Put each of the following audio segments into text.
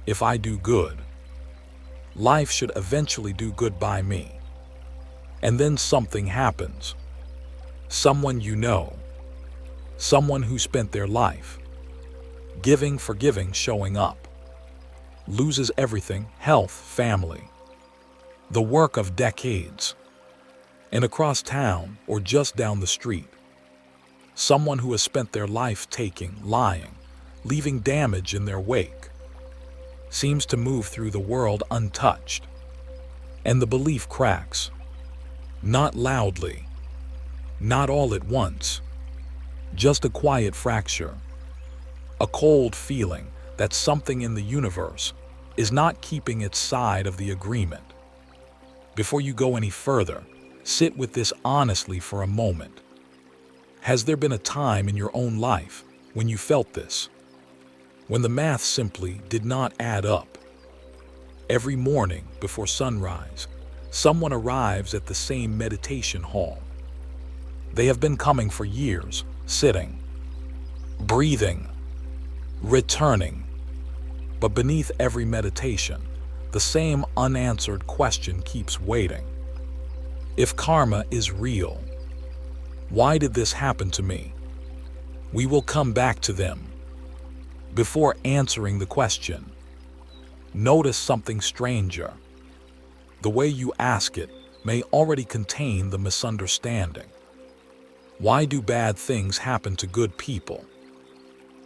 If I do good, life should eventually do good by me. And then something happens. Someone you know, someone who spent their life giving, forgiving, showing up, loses everything: health, family, the work of decades. And across town, or just down the street, someone who has spent their life taking, lying, leaving damage in their wake, seems to move through the world untouched. And the belief cracks. Not loudly, not all at once, just a quiet fracture, a cold feeling that something in the universe is not keeping its side of the agreement. Before you go any further, sit with this honestly for a moment. Has there been a time in your own life when you felt this? When the math simply did not add up? Every morning before sunrise, someone arrives at the same meditation hall. They have been coming for years, sitting, breathing, returning. But beneath every meditation, the same unanswered question keeps waiting. If karma is real, why did this happen to me? We will come back to them. Before answering the question, notice something stranger. The way you ask it may already contain the misunderstanding. Why do bad things happen to good people?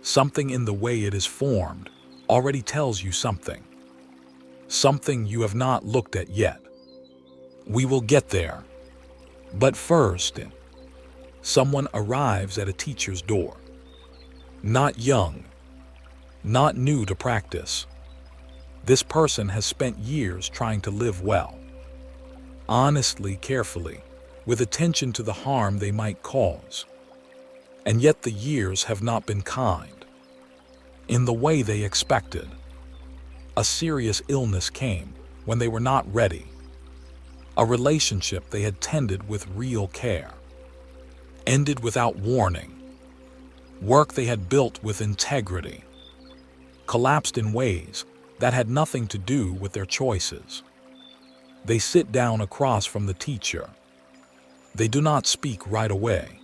Something in the way it is formed already tells you something. Something you have not looked at yet. We will get there. But first, someone arrives at a teacher's door. Not young, not new to practice. This person has spent years trying to live well, honestly, carefully, with attention to the harm they might cause. And yet the years have not been kind in the way they expected. A serious illness came when they were not ready. A relationship they had tended with real care ended without warning. Work they had built with integrity collapsed in ways that had nothing to do with their choices. They sit down across from the teacher. They do not speak right away.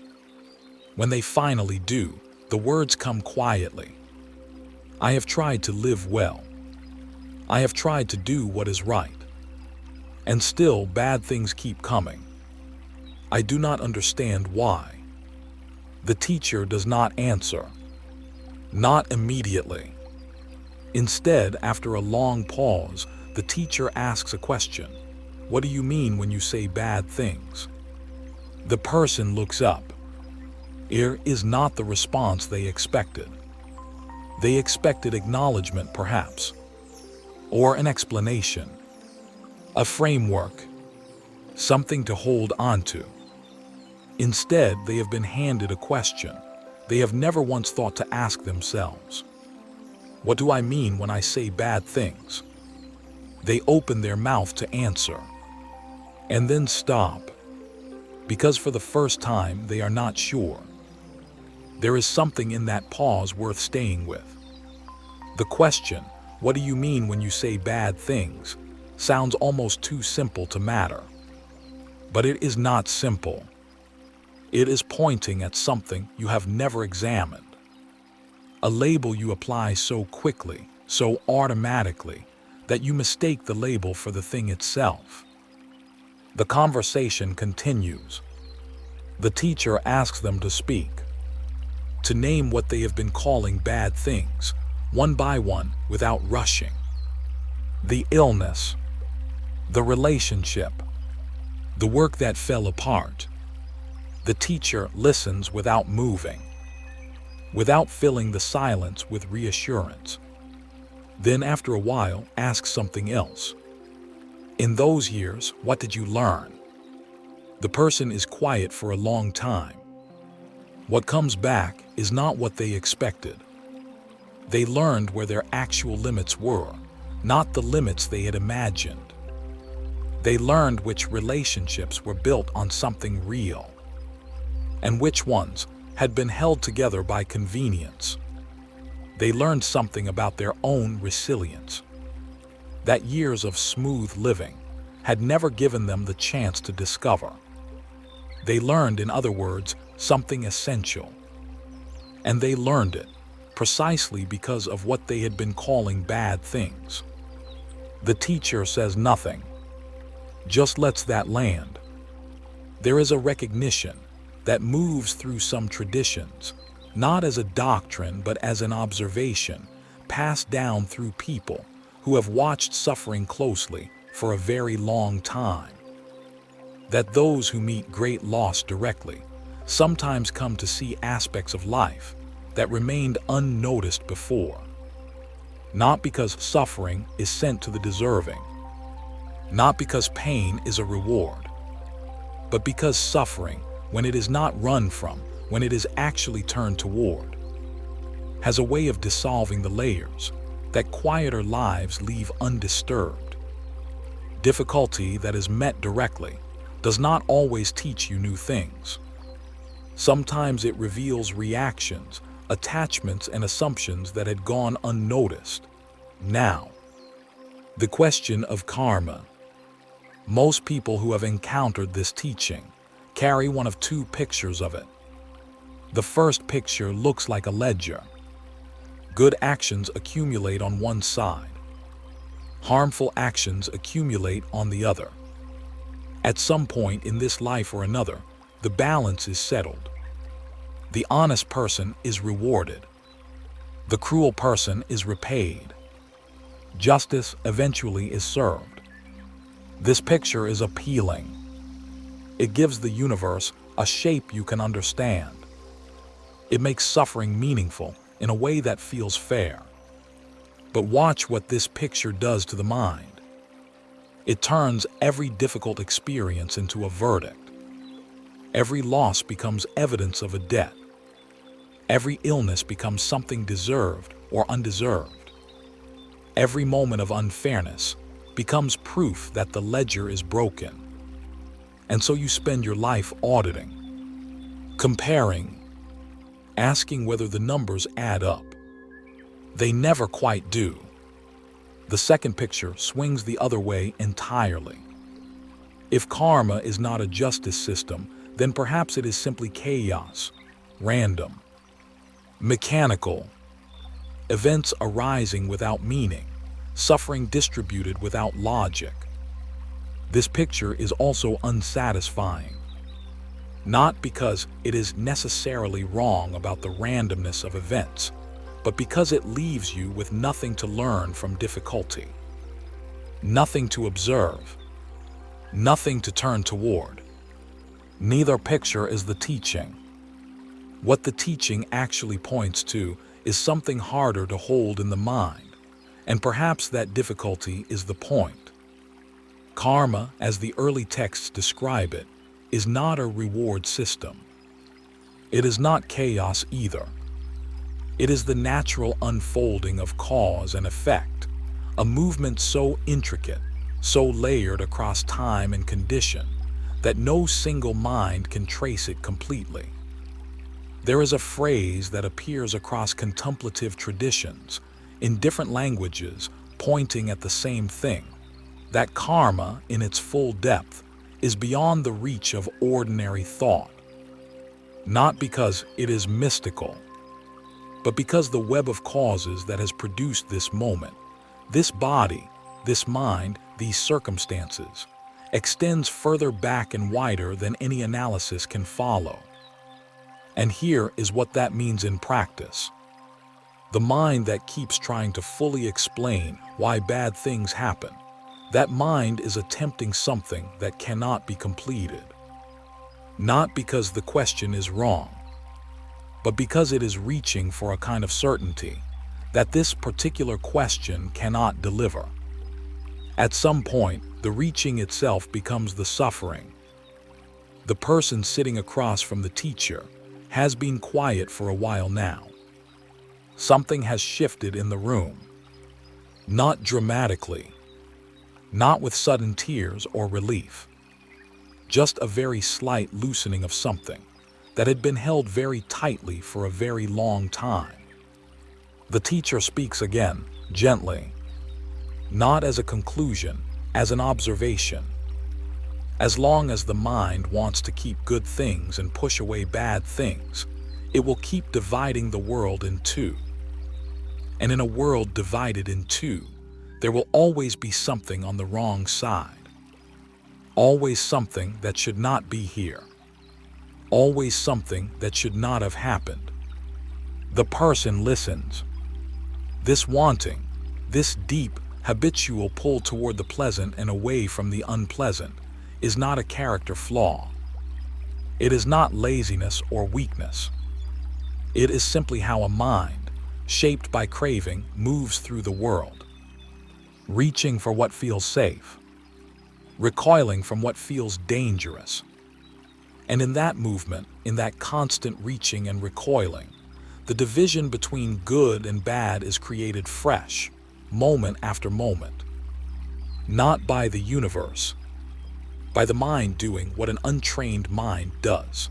When they finally do, the words come quietly. I have tried to live well. I have tried to do what is right. And still bad things keep coming. I do not understand why. The teacher does not answer. Not immediately. Instead, after a long pause, the teacher asks a question. What do you mean when you say bad things? The person looks up. Here is not the response they expected. They expected acknowledgement, perhaps, or an explanation, a framework, something to hold on to. Instead, they have been handed a question they have never once thought to ask themselves. What do I mean when I say bad things? They open their mouth to answer, and then stop, because for the first time they are not sure. There is something in that pause worth staying with. The question, what do you mean when you say bad things, sounds almost too simple to matter. But it is not simple. It is pointing at something you have never examined. A label you apply so quickly, so automatically, that you mistake the label for the thing itself. The conversation continues. The teacher asks them to speak, to name what they have been calling bad things, one by one, without rushing. The illness, the relationship, the work that fell apart. The teacher listens without moving, without filling the silence with reassurance. Then after a while, asks something else. In those years, what did you learn? The person is quiet for a long time. What comes back is not what they expected. They learned where their actual limits were, not the limits they had imagined. They learned which relationships were built on something real, and which ones had been held together by convenience. They learned something about their own resilience, that years of smooth living had never given them the chance to discover. They learned, in other words, something essential. And they learned it precisely because of what they had been calling bad things. The teacher says nothing, just lets that land. There is a recognition that moves through some traditions, not as a doctrine but as an observation passed down through people who have watched suffering closely for a very long time. That those who meet great loss directly sometimes come to see aspects of life that remained unnoticed before. Not because suffering is sent to the deserving, not because pain is a reward, but because suffering, when it is not run from, when it is actually turned toward, has a way of dissolving the layers that quieter lives leave undisturbed. Difficulty that is met directly does not always teach you new things. Sometimes it reveals reactions, attachments, and assumptions that had gone unnoticed. Now, the question of karma. Most people who have encountered this teaching carry one of two pictures of it. The first picture looks like a ledger. Good actions accumulate on one side. Harmful actions accumulate on the other. At some point in this life or another, the balance is settled. The honest person is rewarded. The cruel person is repaid. Justice eventually is served. This picture is appealing. It gives the universe a shape you can understand. It makes suffering meaningful in a way that feels fair. But watch what this picture does to the mind. It turns every difficult experience into a verdict. Every loss becomes evidence of a debt. Every illness becomes something deserved or undeserved. Every moment of unfairness becomes proof that the ledger is broken. And so you spend your life auditing, comparing, asking whether the numbers add up. They never quite do. The second picture swings the other way entirely. If karma is not a justice system, then perhaps it is simply chaos, random, mechanical, events arising without meaning, suffering distributed without logic. This picture is also unsatisfying, not because it is necessarily wrong about the randomness of events, but because it leaves you with nothing to learn from difficulty, nothing to observe, nothing to turn toward. Neither picture is the teaching. What the teaching actually points to is something harder to hold in the mind, and perhaps that difficulty is the point. Karma, as the early texts describe it, is not a reward system. It is not chaos either. It is the natural unfolding of cause and effect, a movement so intricate, so layered across time and condition, that no single mind can trace it completely. There is a phrase that appears across contemplative traditions, in different languages, pointing at the same thing, that karma, in its full depth, is beyond the reach of ordinary thought. Not because it is mystical, but because the web of causes that has produced this moment, this body, this mind, these circumstances, extends further back and wider than any analysis can follow. And here is what that means in practice. The mind that keeps trying to fully explain why bad things happen, that mind is attempting something that cannot be completed. Not because the question is wrong, but because it is reaching for a kind of certainty that this particular question cannot deliver. At some point, the reaching itself becomes the suffering. The person sitting across from the teacher has been quiet for a while now. Something has shifted in the room. Not dramatically, not with sudden tears or relief. Just a very slight loosening of something that had been held very tightly for a very long time. The teacher speaks again, gently, not as a conclusion, as an observation. As long as the mind wants to keep good things and push away bad things, it will keep dividing the world in two. And in a world divided in two, there will always be something on the wrong side. Always something that should not be here. Always something that should not have happened. The person listens. This wanting, this deep, habitual pull toward the pleasant and away from the unpleasant, is not a character flaw. It is not laziness or weakness. It is simply how a mind, shaped by craving, moves through the world, reaching for what feels safe, recoiling from what feels dangerous. And in that movement, in that constant reaching and recoiling, the division between good and bad is created fresh, moment after moment. Not by the universe, by the mind doing what an untrained mind does.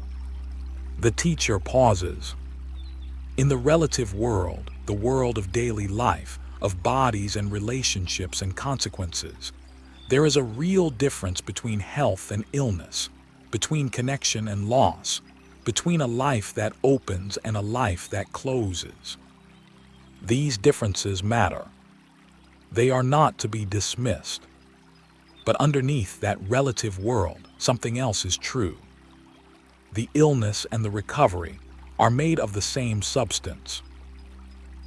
The teacher pauses. In the relative world, the world of daily life, of bodies and relationships and consequences, there is a real difference between health and illness, between connection and loss, between a life that opens and a life that closes. These differences matter. They are not to be dismissed. But underneath that relative world, something else is true. The illness and the recovery are made of the same substance.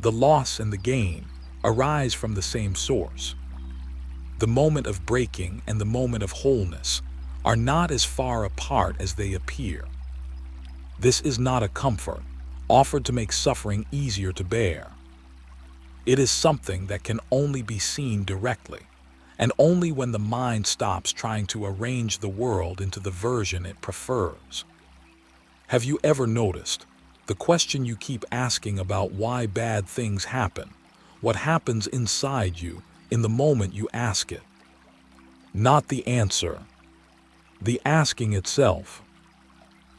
The loss and the gain arise from the same source. The moment of breaking and the moment of wholeness are not as far apart as they appear. This is not a comfort offered to make suffering easier to bear. It is something that can only be seen directly, and only when the mind stops trying to arrange the world into the version it prefers. Have you ever noticed the question you keep asking about why bad things happen, what happens inside you in the moment you ask it? Not the answer, the asking itself.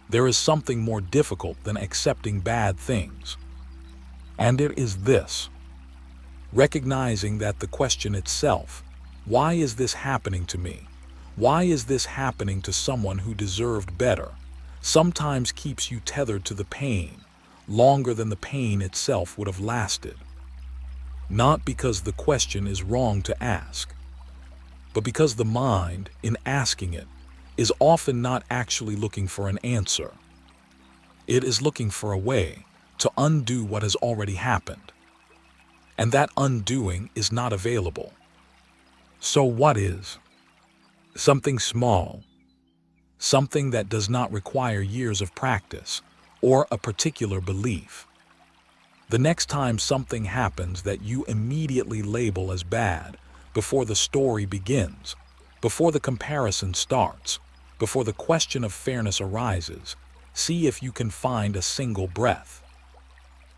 There is something more difficult than accepting bad things, and it is this: recognizing that the question itself, why is this happening to me? Why is this happening to someone who deserved better? Sometimes keeps you tethered to the pain longer than the pain itself would have lasted. Not because the question is wrong to ask, but because the mind, in asking it, is often not actually looking for an answer. It is looking for a way to undo what has already happened. And that undoing is not available. So what is? Something small, something that does not require years of practice or a particular belief. The next time something happens that you immediately label as bad, before the story begins, before the comparison starts, before the question of fairness arises, see if you can find a single breath.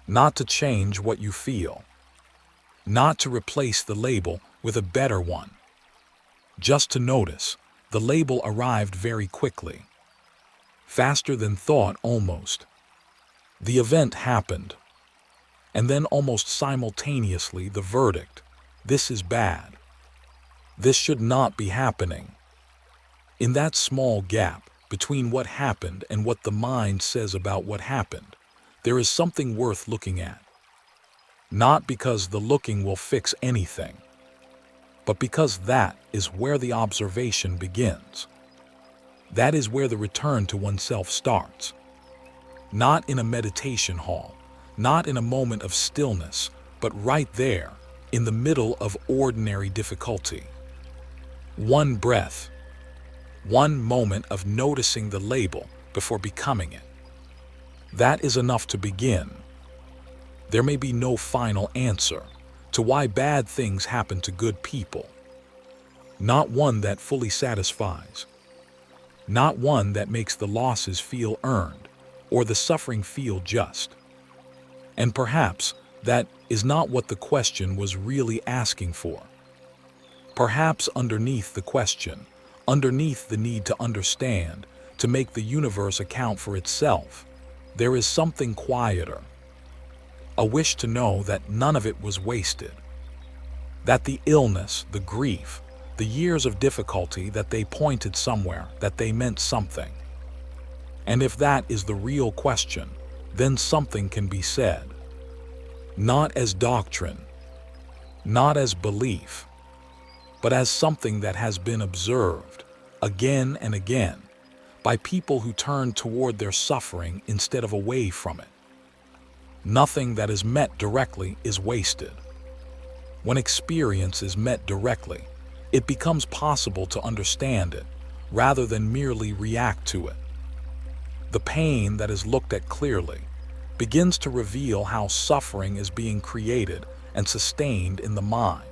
Not to change what you feel, not to replace the label with a better one. Just to notice, the label arrived very quickly. Faster than thought almost. The event happened. And then almost simultaneously the verdict: this is bad. This should not be happening. In that small gap between what happened and what the mind says about what happened, there is something worth looking at. Not because the looking will fix anything, but because that is where the observation begins. That is where the return to oneself starts. Not in a meditation hall, not in a moment of stillness, but right there, in the middle of ordinary difficulty. One breath, one moment of noticing the label before becoming it. That is enough to begin. There may be no final answer to why bad things happen to good people. Not one that fully satisfies. Not one that makes the losses feel earned or the suffering feel just. And perhaps that is not what the question was really asking for. Perhaps underneath the question, underneath the need to understand, to make the universe account for itself, there is something quieter. a wish to know that none of it was wasted, that the illness, the grief, the years of difficulty, that they pointed somewhere, that they meant something. And if that is the real question, then something can be said. Not as doctrine, not as belief, but as something that has been observed again and again by people who turn toward their suffering instead of away from it. Nothing that is met directly is wasted. When experience is met directly, it becomes possible to understand it rather than merely react to it. The pain that is looked at clearly begins to reveal how suffering is being created and sustained in the mind,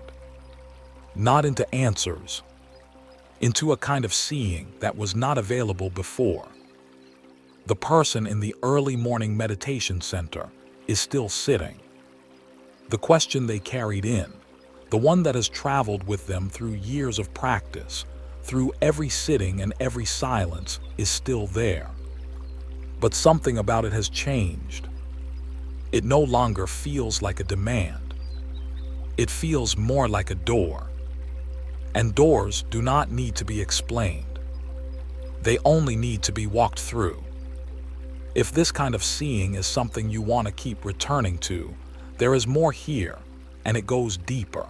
not into answers, into a kind of seeing that was not available before. The person in the early morning meditation center is still sitting. The question they carried in, the one that has traveled with them through years of practice, through every sitting and every silence, is still there. But something about it has changed. It no longer feels like a demand. It feels more like a door. And doors do not need to be explained. They only need to be walked through. If this kind of seeing is something you want to keep returning to, there is more here, and it goes deeper.